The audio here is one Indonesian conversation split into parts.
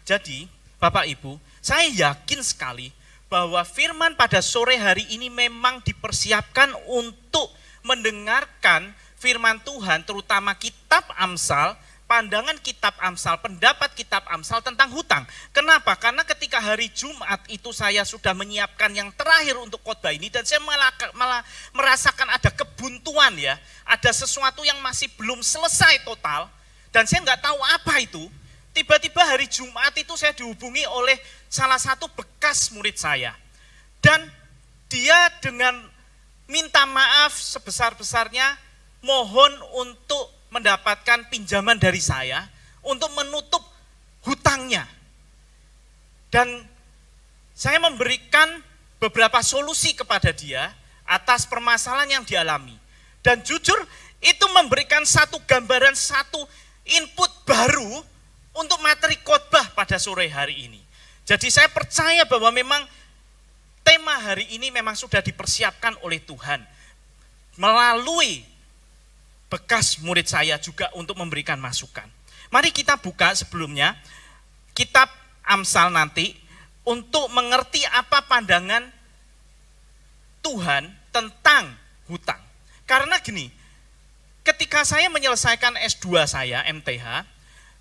Jadi, Bapak Ibu, saya yakin sekali bahwa firman pada sore hari ini memang dipersiapkan untuk mendengarkan firman Tuhan, terutama kitab Amsal, pandangan kitab Amsal, pendapat kitab Amsal tentang hutang. Kenapa? Karena ketika hari Jumat itu saya sudah menyiapkan yang terakhir untuk khotbah ini, dan saya malah merasakan ada kebuntuan ya, ada sesuatu yang masih belum selesai total, dan saya nggak tahu apa itu. Tiba-tiba hari Jumat itu saya dihubungi oleh salah satu bekas murid saya. Dan dia dengan minta maaf sebesar-besarnya, mohon untuk mendapatkan pinjaman dari saya untuk menutup hutangnya. Dan saya memberikan beberapa solusi kepada dia atas permasalahan yang dialami. Dan jujur itu memberikan satu gambaran, satu input baru untuk materi khotbah pada sore hari ini. Jadi saya percaya bahwa memang tema hari ini memang sudah dipersiapkan oleh Tuhan melalui bekas murid saya juga untuk memberikan masukan. Mari kita buka sebelumnya kitab Amsal nanti untuk mengerti apa pandangan Tuhan tentang hutang. Karena gini, ketika saya menyelesaikan S2 saya, MTH,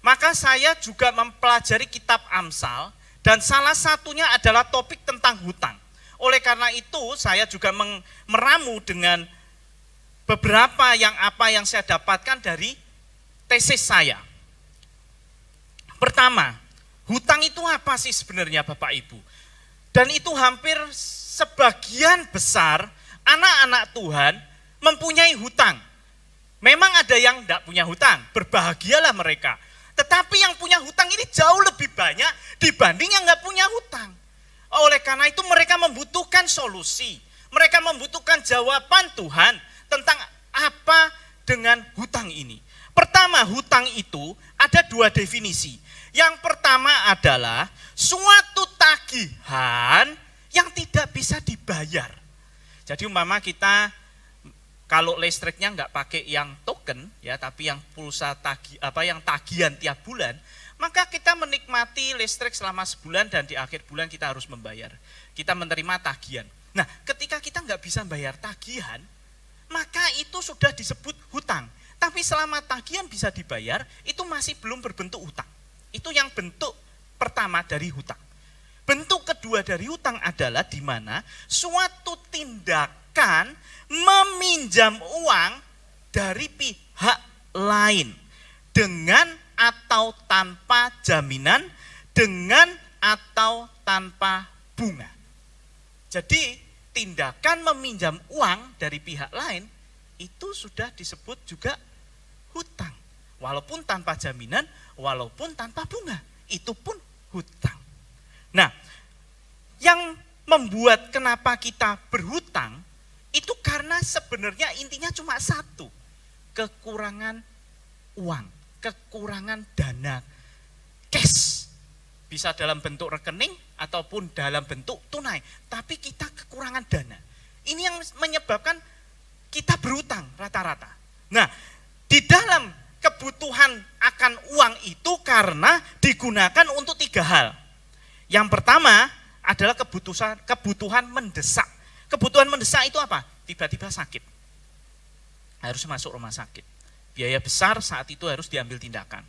maka saya juga mempelajari kitab Amsal, dan salah satunya adalah topik tentang hutang. Oleh karena itu, saya juga meramu dengan beberapa apa yang saya dapatkan dari tesis saya. Pertama, hutang itu apa sih sebenarnya Bapak Ibu? Dan itu hampir sebagian besar anak-anak Tuhan mempunyai hutang. Memang ada yang tidak punya hutang, berbahagialah mereka. Tetapi yang punya hutang ini jauh lebih banyak dibanding yang nggak punya hutang. Oleh karena itu mereka membutuhkan solusi. Mereka membutuhkan jawaban Tuhan tentang apa dengan hutang ini. Pertama, hutang itu ada dua definisi. Yang pertama adalah suatu tagihan yang tidak bisa dibayar. Jadi umpama kita kalau listriknya nggak pakai yang token ya, tapi yang pulsa yang tagihan tiap bulan, maka kita menikmati listrik selama sebulan dan di akhir bulan kita harus membayar. Kita menerima tagihan. Nah, ketika kita nggak bisa bayar tagihan, maka itu sudah disebut hutang. Tapi selama tagihan bisa dibayar, itu masih belum berbentuk hutang. Itu yang bentuk pertama dari hutang. Bentuk kedua dari hutang adalah di mana suatu tindakan meminjam uang dari pihak lain dengan atau tanpa jaminan, dengan atau tanpa bunga. Jadi tindakan meminjam uang dari pihak lain itu sudah disebut juga hutang. Walaupun tanpa jaminan, walaupun tanpa bunga, itu pun hutang. Nah, yang membuat kenapa kita berhutang itu karena sebenarnya intinya cuma satu, kekurangan uang, kekurangan dana cash. Bisa dalam bentuk rekening ataupun dalam bentuk tunai, tapi kita kekurangan dana. Ini yang menyebabkan kita berhutang rata-rata. Nah, di dalam kebutuhan akan uang itu karena digunakan untuk tiga hal. Yang pertama adalah kebutuhan mendesak. Kebutuhan mendesak itu apa? Tiba-tiba sakit. Harus masuk rumah sakit. Biaya besar saat itu harus diambil tindakan.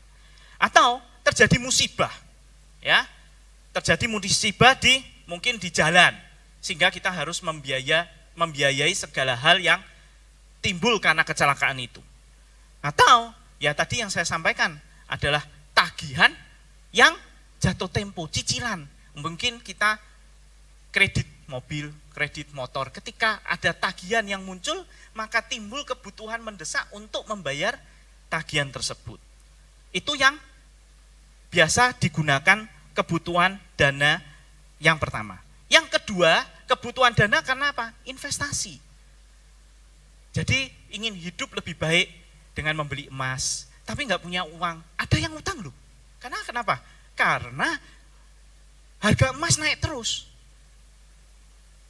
Atau terjadi musibah. Ya. Terjadi musibah mungkin di jalan. Sehingga kita harus membiayai segala hal yang timbul karena kecelakaan itu. Atau ya tadi yang saya sampaikan adalah tagihan yang jatuh tempo, cicilan. Mungkin kita kredit mobil, kredit motor. Ketika ada tagihan yang muncul, maka timbul kebutuhan mendesak untuk membayar tagihan tersebut. Itu yang biasa digunakan kebutuhan dana yang pertama. Yang kedua, kebutuhan dana karena apa? Investasi. Jadi ingin hidup lebih baik dengan membeli emas, tapi nggak punya uang. Ada yang utang loh. Kenapa? Karena harga emas naik terus.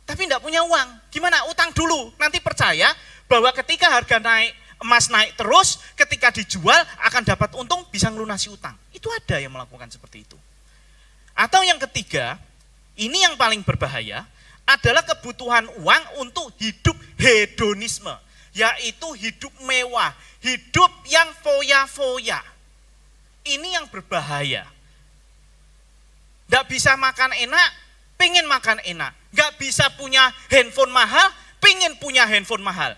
Tapi enggak punya uang. Gimana? Utang dulu. Nanti percaya bahwa ketika harga emas naik terus, ketika dijual akan dapat untung, bisa melunasi utang. Itu ada yang melakukan seperti itu. Atau yang ketiga, ini yang paling berbahaya, adalah kebutuhan uang untuk hidup hedonisme, yaitu hidup mewah, hidup yang foya-foya. Ini yang berbahaya. Nggak bisa makan enak, pengen makan enak. Nggak bisa punya handphone mahal, pengen punya handphone mahal.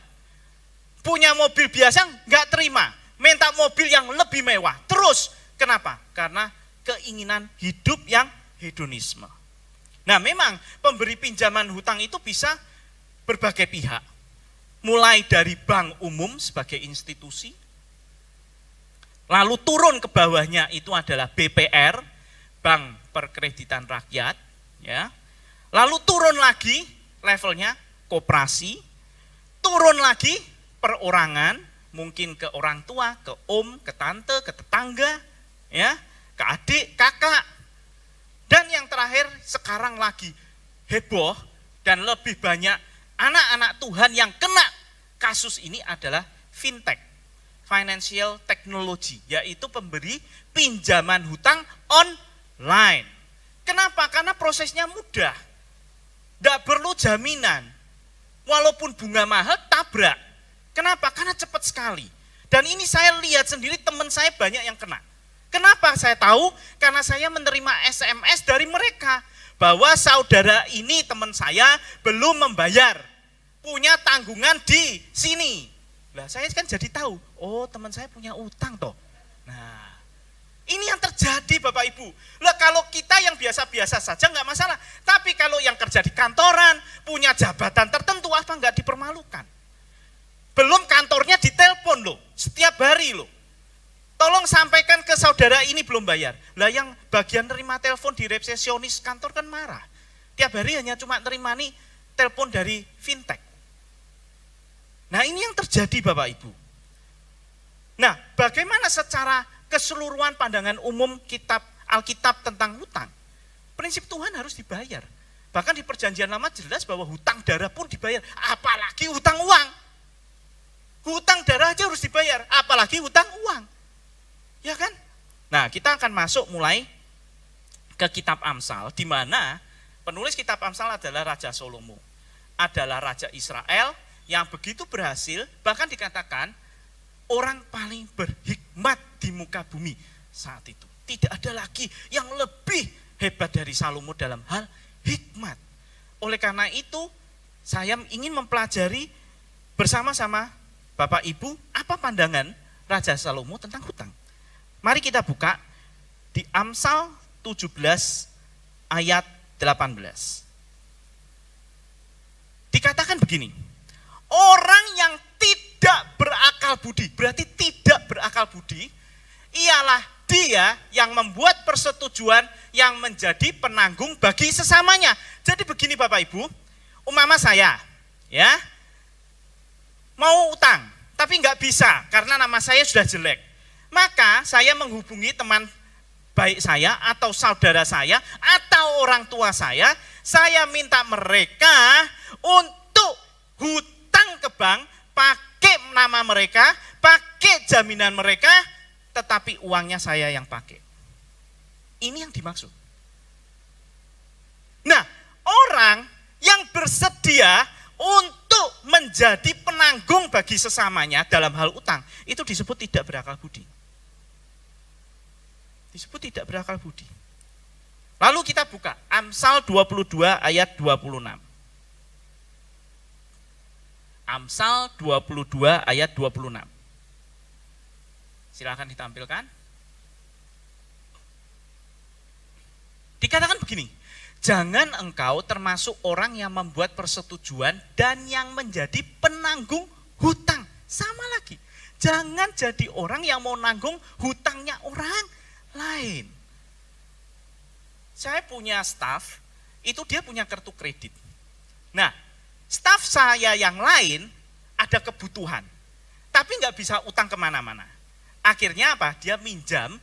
Punya mobil biasa, nggak terima. Minta mobil yang lebih mewah. Terus, kenapa? Karena keinginan hidup yang hedonisme. Nah, memang pemberi pinjaman hutang itu bisa berbagai pihak. Mulai dari bank umum sebagai institusi, lalu turun ke bawahnya itu adalah BPR, Bank Perkreditan Rakyat, ya. Lalu turun lagi levelnya koperasi, turun lagi perorangan, mungkin ke orang tua, ke om, ke tante, ke tetangga, ya, ke adik, kakak. Dan yang terakhir sekarang lagi heboh dan lebih banyak anak-anak Tuhan yang kena kasus ini adalah fintech, financial technology, yaitu pemberi pinjaman hutang online. Kenapa? Karena prosesnya mudah, tidak perlu jaminan, walaupun bunga mahal tabrak. Kenapa? Karena cepat sekali. Dan ini saya lihat sendiri, teman saya banyak yang kena. Kenapa saya tahu? Karena saya menerima SMS dari mereka bahwa saudara ini, teman saya, belum membayar, punya tanggungan di sini. Lah saya kan jadi tahu, oh teman saya punya utang toh. Nah, ini yang terjadi Bapak Ibu. Lah kalau kita yang biasa-biasa saja nggak masalah, tapi kalau yang kerja di kantoran, punya jabatan tertentu, apa nggak dipermalukan? Belum kantornya ditelepon loh, setiap hari loh. Tolong sampaikan ke saudara ini belum bayar. Lah yang bagian terima telepon di resepsionis kantor kan marah. Tiap hari hanya cuma terima nih telepon dari fintech. Nah ini yang terjadi Bapak Ibu. Nah bagaimana secara keseluruhan pandangan umum kitab Alkitab tentang hutang? Prinsip Tuhan harus dibayar. Bahkan di perjanjian lama jelas bahwa hutang darah pun dibayar. Apalagi hutang uang. Hutang darah aja harus dibayar. Apalagi hutang uang. Ya kan? Nah, kita akan masuk mulai ke kitab Amsal, di mana penulis kitab Amsal adalah Raja Salomo. Adalah Raja Israel yang begitu berhasil, bahkan dikatakan orang paling berhikmat di muka bumi saat itu. Tidak ada lagi yang lebih hebat dari Salomo dalam hal hikmat. Oleh karena itu, saya ingin mempelajari bersama-sama Bapak Ibu, apa pandangan Raja Salomo tentang hutang. Mari kita buka di Amsal 17 ayat 18. Dikatakan begini, orang yang tidak berakal budi, berarti tidak berakal budi, ialah dia yang membuat persetujuan yang menjadi penanggung bagi sesamanya. Jadi begini Bapak Ibu, umpama saya, ya, mau utang, tapi nggak bisa karena nama saya sudah jelek. Maka saya menghubungi teman baik saya atau saudara saya atau orang tua saya minta mereka untuk hutang ke bank, pakai nama mereka, pakai jaminan mereka, tetapi uangnya saya yang pakai. Ini yang dimaksud. Nah, orang yang bersedia untuk menjadi penanggung bagi sesamanya dalam hal utang, itu disebut tidak berakal budi. Disebut tidak berakal budi. Lalu kita buka Amsal 22 ayat 26. Amsal 22 ayat 26. Silakan ditampilkan. Dikatakan begini, jangan engkau termasuk orang yang membuat persetujuan dan yang menjadi penanggung hutang. Sama lagi, jangan jadi orang yang mau nanggung hutangnya orang lain. Saya punya staf, itu dia punya kartu kredit. Nah, staf saya yang lain ada kebutuhan, tapi nggak bisa utang kemana-mana. Akhirnya apa? Dia minjam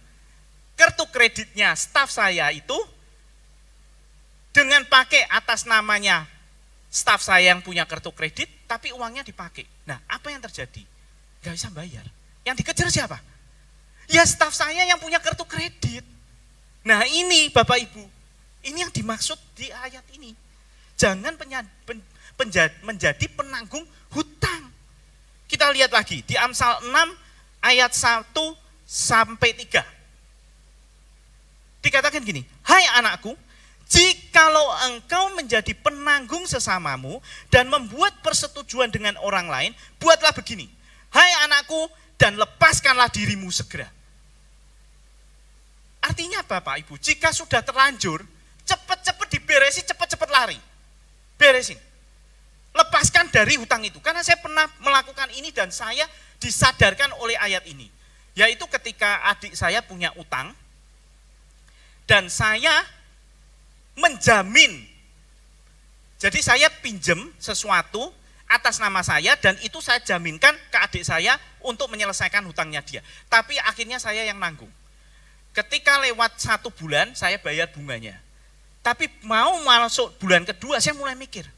kartu kreditnya staf saya itu dengan pakai atas namanya staf saya yang punya kartu kredit, tapi uangnya dipakai. Nah, apa yang terjadi? Nggak bisa bayar. Yang dikejar siapa? Ya staf saya yang punya kartu kredit. Nah ini Bapak Ibu, Ini yang dimaksud di ayat ini. Jangan menjadi penanggung hutang. Kita lihat lagi di Amsal 6 ayat 1 sampai 3. Dikatakan gini, hai anakku, jikalau engkau menjadi penanggung sesamamu dan membuat persetujuan dengan orang lain, buatlah begini, hai anakku, dan lepaskanlah dirimu segera. Artinya apa Pak Ibu? Jika sudah terlanjur, cepat-cepat diberesi, cepat-cepat lari. Beresin. Lepaskan dari hutang itu. Karena saya pernah melakukan ini dan saya disadarkan oleh ayat ini. Yaitu ketika adik saya punya utang, dan saya menjamin. Jadi saya pinjem sesuatu atas nama saya dan itu saya jaminkan ke adik saya untuk menyelesaikan hutangnya dia. Tapi akhirnya saya yang nanggung. Ketika lewat 1 bulan saya bayar bunganya. Tapi mau masuk bulan kedua saya mulai mikir,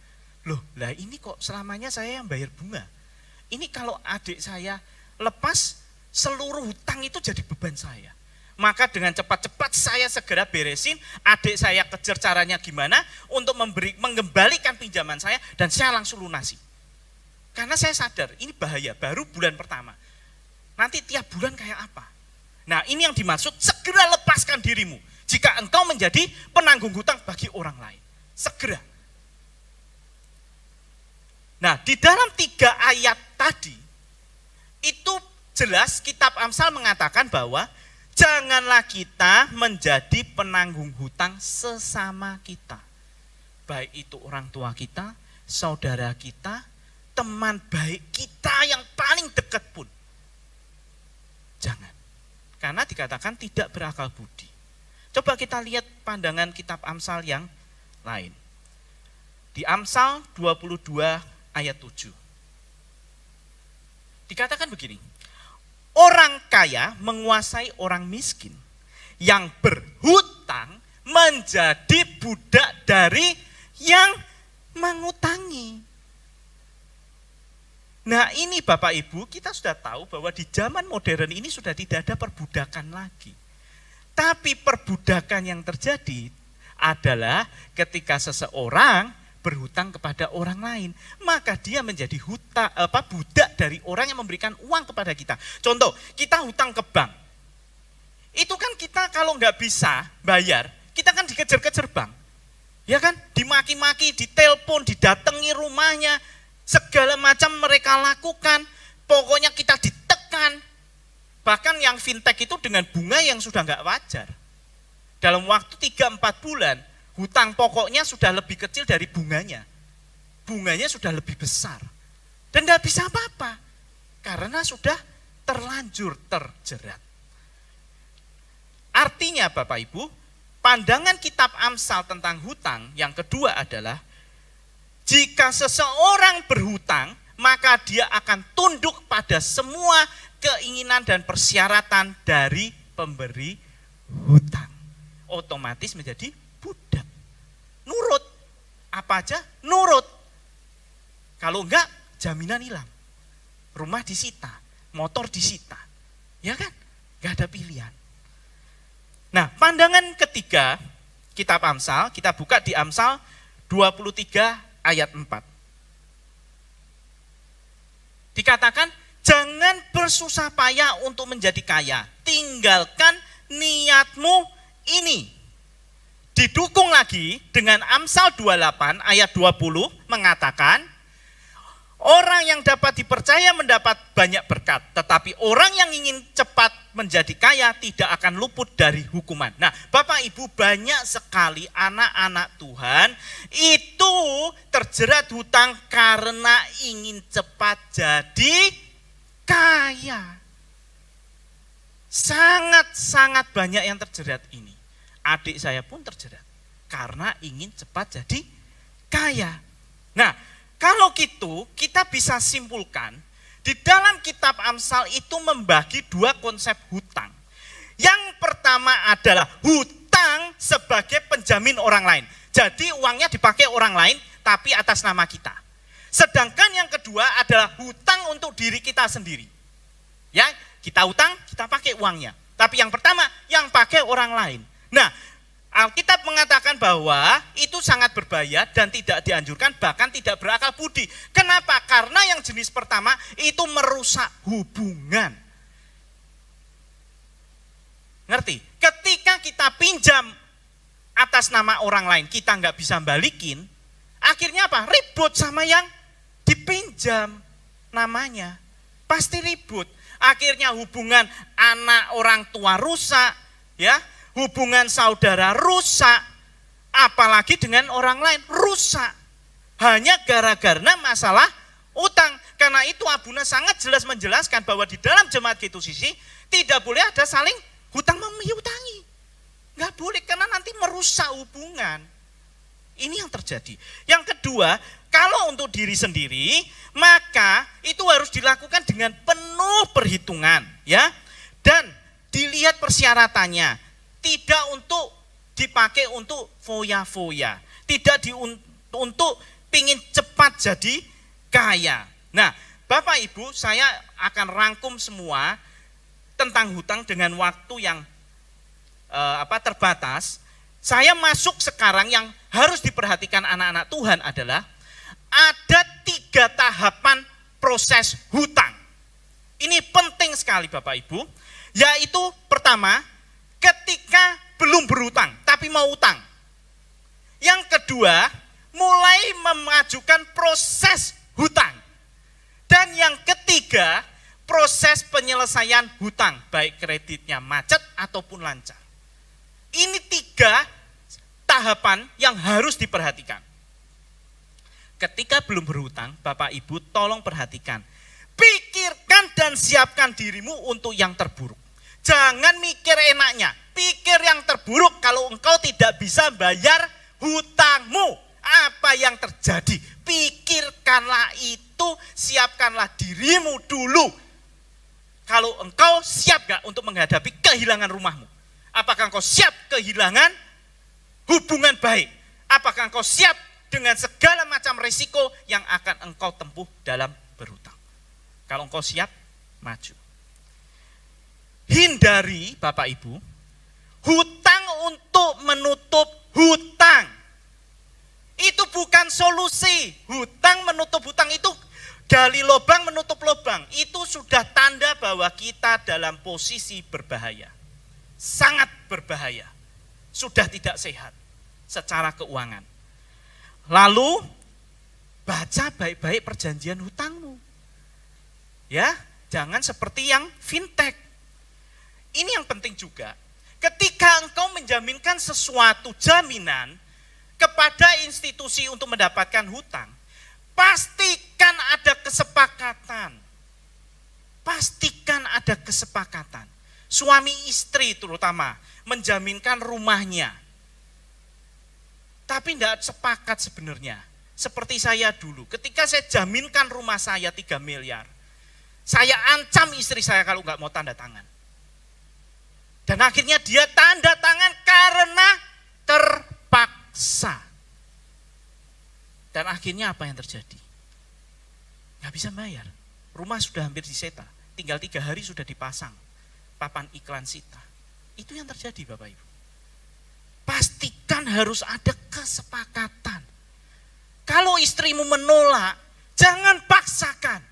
loh lah ini kok selamanya saya yang bayar bunga. Ini kalau adik saya lepas, seluruh hutang itu jadi beban saya. Maka dengan cepat-cepat saya segera beresin, adik saya kejar caranya gimana untuk mengembalikan pinjaman saya dan saya langsung lunasi. Karena saya sadar ini bahaya, baru bulan pertama. Nanti tiap bulan kayak apa? Nah ini yang dimaksud, segera lepaskan dirimu. Jika engkau menjadi penanggung hutang bagi orang lain. Segera. Nah di dalam 3 ayat tadi, itu jelas kitab Amsal mengatakan bahwa janganlah kita menjadi penanggung hutang sesama kita. Baik itu orang tua kita, saudara kita, teman baik kita yang paling dekat pun. Jangan. Karena dikatakan tidak berakal budi. Coba kita lihat pandangan kitab Amsal yang lain. Di Amsal 22 ayat 7. Dikatakan begini. Orang kaya menguasai orang miskin, yang berhutang menjadi budak dari yang mengutangi. Nah ini Bapak Ibu, kita sudah tahu bahwa di zaman modern ini sudah tidak ada perbudakan lagi. Tapi perbudakan yang terjadi adalah ketika seseorang berhutang kepada orang lain, maka dia menjadi budak dari orang yang memberikan uang kepada kita. Contoh, kita hutang ke bank. Itu kan kita kalau nggak bisa bayar, kita kan dikejar-kejar bank. Ya kan? Dimaki-maki, ditelepon, didatangi rumahnya, segala macam mereka lakukan. Pokoknya kita ditekan. Bahkan yang fintech itu dengan bunga yang sudah nggak wajar. Dalam waktu 3-4 bulan, hutang pokoknya sudah lebih kecil dari bunganya. Bunganya sudah lebih besar. Dan tidak bisa apa-apa. Karena sudah terlanjur terjerat. Artinya Bapak Ibu, pandangan kitab Amsal tentang hutang yang kedua adalah, jika seseorang berhutang, maka dia akan tunduk pada semua keinginan dan persyaratan dari pemberi hutang. Otomatis menjadi budak. Nurut. Apa aja? Nurut. Kalau enggak, jaminan hilang. Rumah disita, motor disita. Ya kan? Enggak ada pilihan. Nah, pandangan ketiga kitab Amsal, kita buka di Amsal 23 ayat 4. Dikatakan, jangan bersusah payah untuk menjadi kaya. Tinggalkan niatmu ini. Didukung lagi dengan Amsal 28 ayat 20 mengatakan, orang yang dapat dipercaya mendapat banyak berkat, tetapi orang yang ingin cepat menjadi kaya tidak akan luput dari hukuman. Nah, Bapak Ibu, banyak sekali anak-anak Tuhan itu terjerat hutang karena ingin cepat jadi kaya. Sangat-sangat banyak yang terjerat ini. Adik saya pun terjerat karena ingin cepat jadi kaya. Nah, kalau gitu kita bisa simpulkan di dalam kitab Amsal itu membagi 2 konsep hutang. Yang pertama adalah hutang sebagai penjamin orang lain. Jadi uangnya dipakai orang lain tapi atas nama kita. Sedangkan yang kedua adalah hutang untuk diri kita sendiri. Ya, kita hutang, kita pakai uangnya. Tapi yang pertama yang pakai orang lain. Nah, Alkitab mengatakan bahwa itu sangat berbahaya dan tidak dianjurkan, bahkan tidak berakal budi. Kenapa? Karena yang jenis pertama itu merusak hubungan. Ngerti? Ketika kita pinjam atas nama orang lain, kita nggak bisa balikin, akhirnya apa? Ribut sama yang dipinjam namanya. Pasti ribut. Akhirnya hubungan anak orang tua rusak, ya. Hubungan saudara rusak, apalagi dengan orang lain rusak. Hanya gara-gara masalah utang. Karena itu Abuna sangat jelas menjelaskan bahwa di dalam jemaat G2CC tidak boleh ada saling hutang menghutangi. Nggak boleh, karena nanti merusak hubungan. Ini yang terjadi. Yang kedua, kalau untuk diri sendiri, maka itu harus dilakukan dengan penuh perhitungan, ya. Dan dilihat persyaratannya. Tidak untuk dipakai untuk foya-foya. Tidak untuk pingin cepat jadi kaya. Nah, Bapak Ibu, saya akan rangkum semua tentang hutang dengan waktu yang terbatas. Saya masuk sekarang yang harus diperhatikan anak-anak Tuhan adalah ada 3 tahapan proses hutang. Ini penting sekali Bapak Ibu. Yaitu pertama, ketika belum berhutang tapi mau utang. Yang kedua, mulai mengajukan proses hutang. Dan yang ketiga, proses penyelesaian hutang, baik kreditnya macet ataupun lancar. Ini 3 tahapan yang harus diperhatikan. Ketika belum berhutang, Bapak Ibu tolong perhatikan. Pikirkan dan siapkan dirimu untuk yang terburuk. Jangan mikir enaknya, pikir yang terburuk kalau engkau tidak bisa bayar hutangmu. Apa yang terjadi? Pikirkanlah itu, siapkanlah dirimu dulu. Kalau engkau siap gak untuk menghadapi kehilangan rumahmu? Apakah engkau siap kehilangan hubungan baik? Apakah engkau siap dengan segala macam risiko yang akan engkau tempuh dalam berhutang? Kalau engkau siap, maju. Hindari Bapak Ibu, hutang untuk menutup hutang. Itu bukan solusi. Hutang menutup hutang itu gali lubang menutup lubang. Itu sudah tanda bahwa kita dalam posisi berbahaya. Sangat berbahaya. Sudah tidak sehat secara keuangan. Lalu baca baik-baik perjanjian hutangmu. Ya, jangan seperti yang fintech. Ini yang penting juga. Ketika engkau menjaminkan sesuatu jaminan kepada institusi untuk mendapatkan hutang, pastikan ada kesepakatan. Pastikan ada kesepakatan. Suami istri terutama menjaminkan rumahnya. Tapi tidak sepakat sebenarnya. Seperti saya dulu, ketika saya jaminkan rumah saya 3 miliar, saya ancam istri saya kalau nggak mau tanda tangan. Dan akhirnya dia tanda tangan karena terpaksa. Dan akhirnya apa yang terjadi? Nggak bisa bayar. Rumah sudah hampir disita. Tinggal 3 hari sudah dipasang papan iklan sita. Itu yang terjadi Bapak Ibu. Pastikan harus ada kesepakatan. Kalau istrimu menolak, jangan paksakan.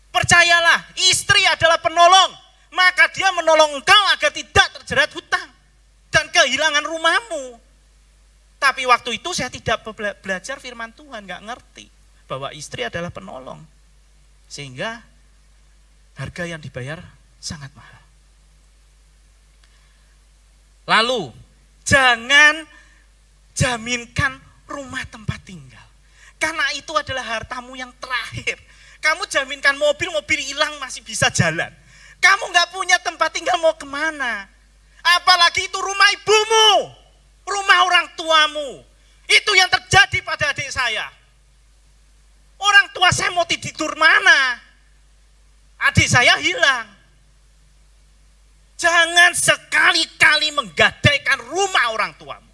Percayalah, istri adalah penolong. Maka dia menolong engkau agar tidak terjerat hutang dan kehilangan rumahmu. Tapi waktu itu saya tidak belajar firman Tuhan, nggak ngerti bahwa istri adalah penolong. Sehingga harga yang dibayar sangat mahal. Lalu, jangan jaminkan rumah tempat tinggal. Karena itu adalah hartamu yang terakhir. Kamu jaminkan mobil hilang masih bisa jalan. Kamu nggak punya tempat tinggal mau kemana? Apalagi itu rumah ibumu, rumah orang tuamu. Itu yang terjadi pada adik saya. Orang tua saya mau tidur mana? Adik saya hilang. Jangan sekali-kali menggadaikan rumah orang tuamu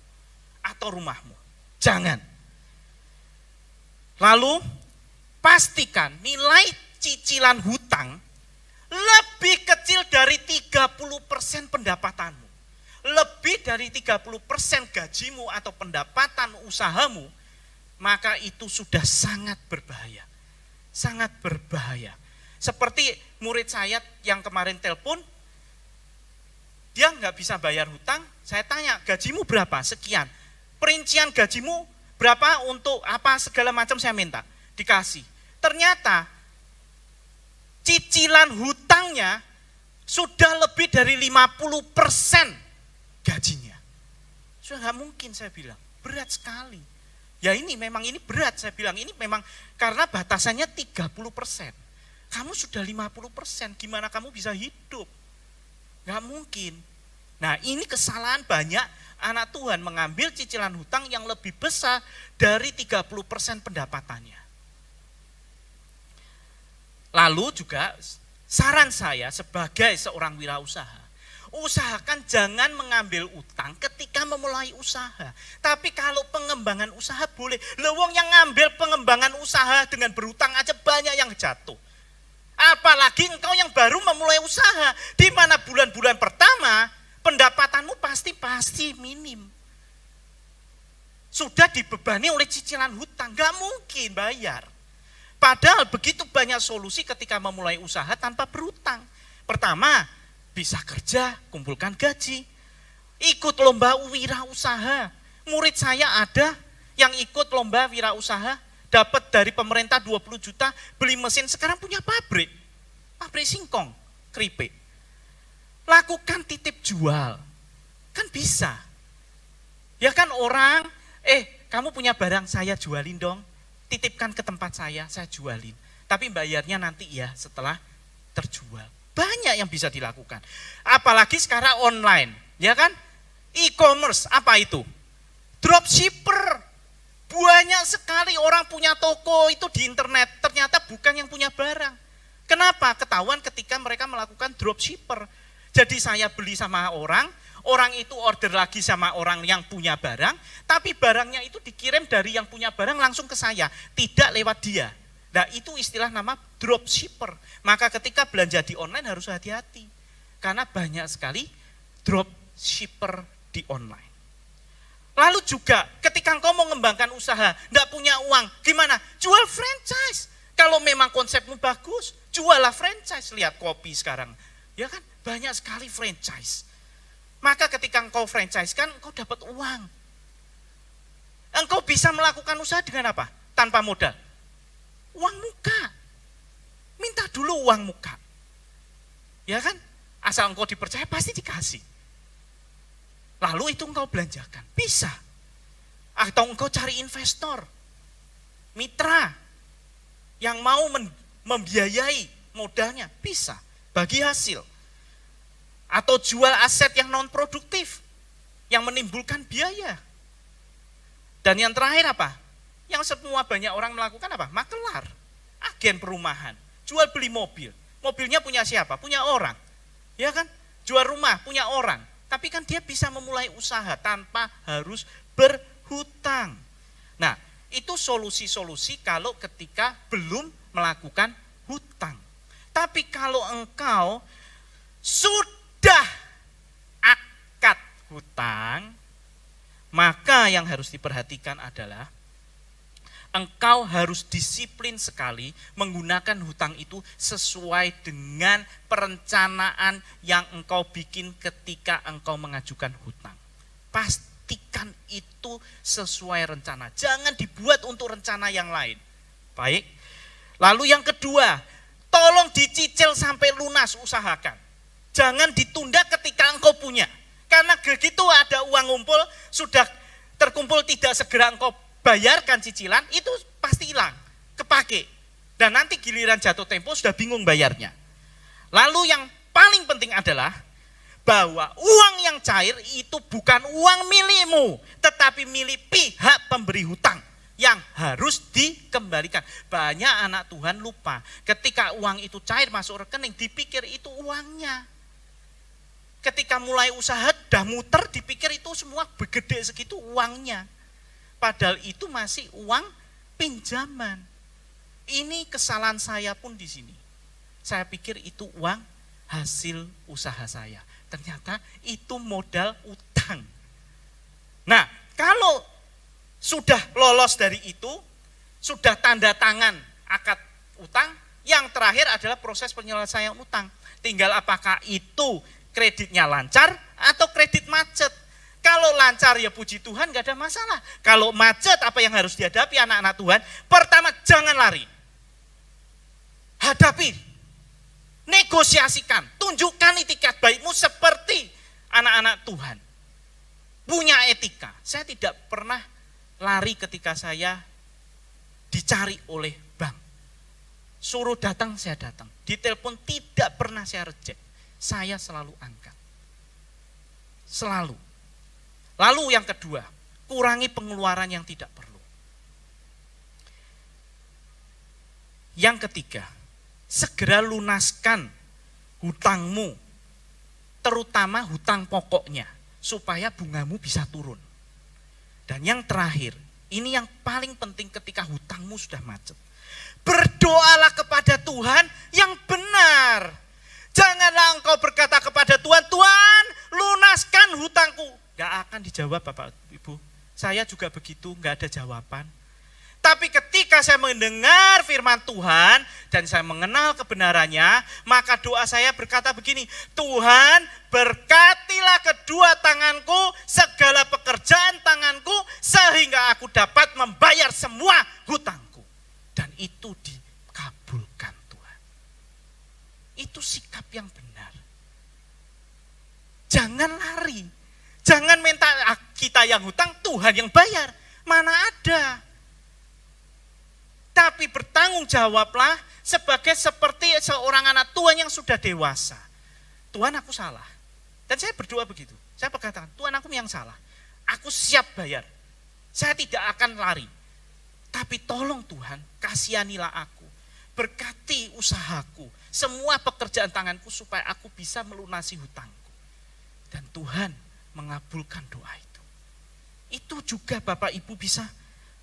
atau rumahmu. Jangan. Lalu pastikan nilai cicilan hutang lebih kecil dari 30% pendapatanmu. lebih dari 30% gajimu atau pendapatan usahamu, maka itu sudah sangat berbahaya. Sangat berbahaya. Seperti murid saya yang kemarin telepon, dia nggak bisa bayar hutang, saya tanya, gajimu berapa? Sekian. Perincian gajimu berapa untuk apa segala macam saya minta. Dikasih. Ternyata cicilan hutangnya sudah lebih dari 50% gajinya. Sudah nggak mungkin, saya bilang, berat sekali. Ya ini memang ini berat, saya bilang ini memang karena batasannya 30%. Kamu sudah 50%, gimana kamu bisa hidup? Nggak mungkin. Nah ini kesalahan banyak anak Tuhan mengambil cicilan hutang yang lebih besar dari 30% pendapatannya. Lalu juga saran saya sebagai seorang wirausaha, usahakan jangan mengambil utang ketika memulai usaha. Tapi kalau pengembangan usaha boleh. Lewong yang ngambil pengembangan usaha dengan berhutang aja banyak yang jatuh. Apalagi engkau yang baru memulai usaha, di mana bulan-bulan pertama pendapatanmu pasti minim. Sudah dibebani oleh cicilan hutang, gak mungkin bayar. Padahal begitu banyak solusi ketika memulai usaha tanpa berhutang. Pertama, bisa kerja, kumpulkan gaji. Ikut lomba wirausaha. Murid saya ada yang ikut lomba wirausaha, dapat dari pemerintah 20 juta, beli mesin, sekarang punya pabrik. Pabrik singkong, keripik. Lakukan titip jual. Kan bisa. Ya kan orang, kamu punya barang, saya jualin dong. Titipkan ke tempat saya jualin. Tapi bayarnya nanti ya setelah terjual. Banyak yang bisa dilakukan. Apalagi sekarang online, ya kan? E-commerce, apa itu? Dropshipper. Banyak sekali orang punya toko itu di internet, ternyata bukan yang punya barang. Kenapa? Ketahuan ketika mereka melakukan dropshipper. Jadi saya beli sama orang itu order lagi sama orang yang punya barang, tapi barangnya itu dikirim dari yang punya barang langsung ke saya, tidak lewat dia. Nah itu istilah nama dropshipper. Maka ketika belanja di online harus hati-hati. Karena banyak sekali dropshipper di online. Lalu juga ketika engkau mau mengembangkan usaha, enggak punya uang, gimana? Jual franchise. Kalau memang konsepmu bagus, jualah franchise. Lihat kopi sekarang, ya kan? Banyak sekali franchise. Maka ketika engkau franchise kan, engkau dapat uang. Engkau bisa melakukan usaha dengan apa? Tanpa modal. Uang muka. Minta dulu uang muka. Ya kan? Asal engkau dipercaya pasti dikasih. Lalu itu engkau belanjakan. Bisa. Atau engkau cari investor. Mitra. Yang mau membiayai modalnya. Bisa. Bagi hasil. Atau jual aset yang non produktif. Yang menimbulkan biaya. Dan yang terakhir apa? Yang semua banyak orang melakukan apa? Makelar, agen perumahan, jual beli mobil. Mobilnya punya siapa? Punya orang. Ya kan? Jual rumah punya orang. Tapi kan dia bisa memulai usaha tanpa harus berhutang. Nah, itu solusi-solusi kalau ketika belum melakukan hutang. Tapi kalau engkau sudah akad hutang, maka yang harus diperhatikan adalah engkau harus disiplin sekali menggunakan hutang itu sesuai dengan perencanaan yang engkau bikin ketika engkau mengajukan hutang. Pastikan itu sesuai rencana. Jangan dibuat untuk rencana yang lain. Baik. Lalu yang kedua, tolong dicicil sampai lunas, usahakan. Jangan ditunda ketika engkau punya. Karena begitu ada uang ngumpul, sudah terkumpul tidak segera engkau bayarkan cicilan, itu pasti hilang, kepake. Dan nanti giliran jatuh tempo sudah bingung bayarnya. Lalu yang paling penting adalah bahwa uang yang cair itu bukan uang milikmu, tetapi milik pihak pemberi hutang yang harus dikembalikan. Banyak anak Tuhan lupa, ketika uang itu cair masuk rekening, dipikir itu uangnya. Ketika mulai usaha, dah muter, dipikir itu semua begede segitu uangnya. Padahal itu masih uang pinjaman. Ini kesalahan saya pun di sini. Saya pikir itu uang hasil usaha saya. Ternyata itu modal utang. Nah, kalau sudah lolos dari itu, sudah tanda tangan akad utang, yang terakhir adalah proses penyelesaian utang. Tinggal apakah itu kreditnya lancar atau kredit macet. Kalau lancar ya puji Tuhan, gak ada masalah. Kalau macet, apa yang harus dihadapi anak-anak Tuhan? Pertama, jangan lari. Hadapi, negosiasikan, tunjukkan itikat baikmu seperti anak-anak Tuhan. Punya etika. Saya tidak pernah lari ketika saya dicari oleh bank. Suruh datang, saya datang. Ditelepon tidak pernah saya reject. Saya selalu angkat. Selalu. Lalu yang kedua, kurangi pengeluaran yang tidak perlu. Yang ketiga, segera lunaskan hutangmu, terutama hutang pokoknya, supaya bungamu bisa turun. Dan yang terakhir, ini yang paling penting ketika hutangmu sudah macet. Berdoalah kepada Tuhan yang benar. Janganlah engkau berkata kepada Tuhan, Tuhan lunaskan hutangku. Gak akan dijawab Bapak Ibu. Saya juga begitu, gak ada jawaban. Tapi ketika saya mendengar firman Tuhan dan saya mengenal kebenarannya, maka doa saya berkata begini, Tuhan berkatilah kedua tanganku, segala pekerjaan tanganku, sehingga aku dapat membayar semua hutangku. Dan itu dikabulkan Tuhan. Itu sikap yang benar. Jangan lari. Jangan minta kita yang hutang, Tuhan yang bayar. Mana ada. Tapi bertanggung jawablah seperti seorang anak Tuhan yang sudah dewasa. Tuhan, aku salah. Dan saya berdoa begitu. Saya berkata, Tuhan, aku yang salah. Aku siap bayar. Saya tidak akan lari. Tapi tolong Tuhan, kasihanilah aku. Berkati usahaku. Semua pekerjaan tanganku supaya aku bisa melunasi hutangku. Dan Tuhan mengabulkan doa itu. Itu juga Bapak Ibu bisa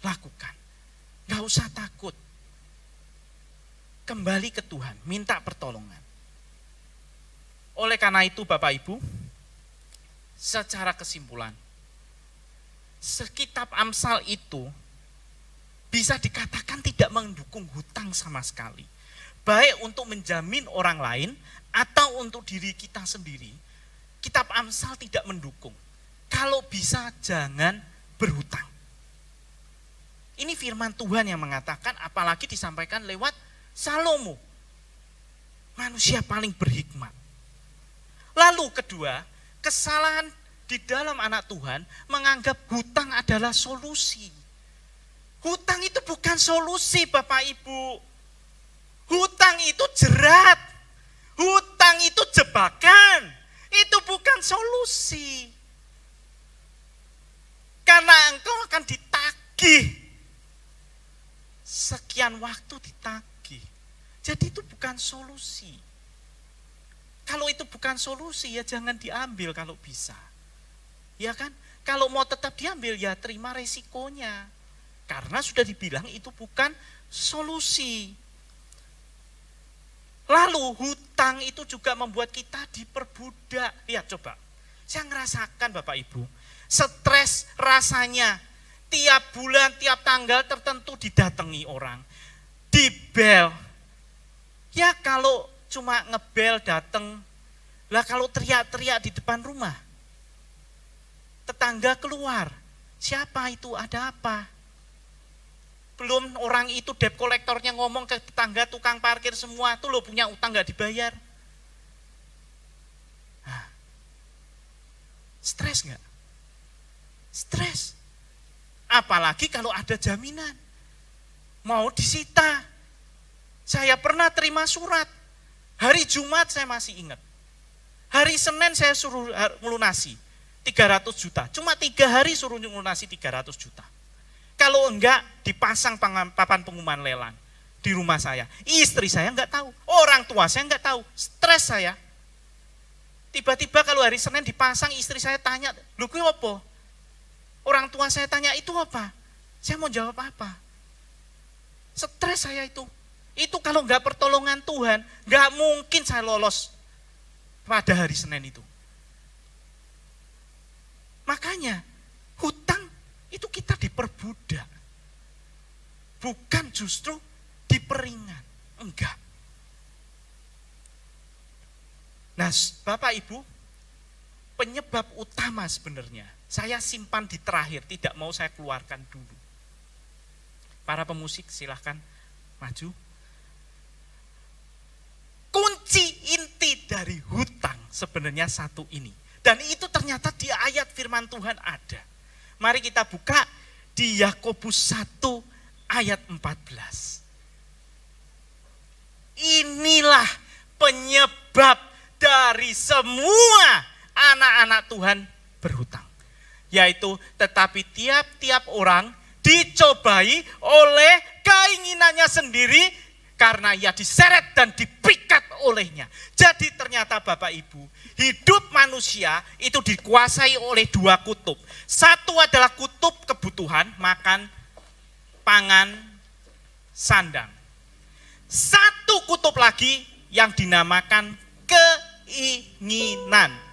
lakukan. Gak usah takut. Kembali ke Tuhan, minta pertolongan. Oleh karena itu Bapak Ibu, secara kesimpulan, kitab Amsal itu bisa dikatakan tidak mendukung hutang sama sekali. Baik untuk menjamin orang lain atau untuk diri kita sendiri. Kitab Amsal tidak mendukung. Kalau bisa jangan berhutang. Ini firman Tuhan yang mengatakan, apalagi disampaikan lewat Salomo. Manusia paling berhikmat. Lalu kedua, kesalahan di dalam anak Tuhan menganggap hutang adalah solusi. Hutang itu bukan solusi Bapak Ibu. Hutang itu jerat. Hutang itu jebakan. Itu bukan solusi. Karena engkau akan ditagih. Sekian waktu ditagih. Jadi itu bukan solusi. Kalau itu bukan solusi ya jangan diambil kalau bisa. Ya kan? Kalau mau tetap diambil ya terima resikonya. Karena sudah dibilang itu bukan solusi. Lalu hutang itu juga membuat kita diperbudak. Lihat coba, saya ngerasakan Bapak Ibu, stres rasanya. Tiap bulan, tiap tanggal tertentu didatangi orang. Dibel. Ya kalau cuma ngebel datang, lah kalau teriak-teriak di depan rumah. Tetangga keluar, siapa itu, ada apa? Belum orang itu debt kolektornya ngomong ke tetangga tukang parkir semua, tuh lo punya utang gak dibayar. Nah, stres gak? Stres. Apalagi kalau ada jaminan. Mau disita. Saya pernah terima surat. Hari Jumat saya masih ingat. Hari Senin saya suruh melunasi 300 juta. Cuma 3 hari suruh melunasi 300 juta. Kalau enggak dipasang papan pengumuman lelang di rumah saya. Istri saya enggak tahu, orang tua saya enggak tahu, stres saya. Tiba-tiba kalau hari Senin dipasang, istri saya tanya, "Lho kuwi apa?" Orang tua saya tanya, "Itu apa?" Saya mau jawab apa? Stres saya itu. Itu kalau enggak pertolongan Tuhan, enggak mungkin saya lolos pada hari Senin itu. Makanya hutang itu kita diperbudak. Bukan justru diperingan. Enggak. Nah, Bapak Ibu, penyebab utama sebenarnya, saya simpan di terakhir, tidak mau saya keluarkan dulu. Para pemusik silahkan maju. Kunci inti dari hutang sebenarnya satu ini. Dan itu ternyata di ayat firman Tuhan ada. Mari kita buka di Yakobus 1 ayat 14. Inilah penyebab dari semua anak-anak Tuhan berhutang. Yaitu tetapi tiap-tiap orang dicobai oleh keinginannya sendiri karena ia diseret dan dipikat olehnya. Jadi ternyata Bapak Ibu, hidup manusia itu dikuasai oleh dua kutub. Satu adalah kutub kebutuhan, makan, pangan, sandang. Satu kutub lagi yang dinamakan keinginan.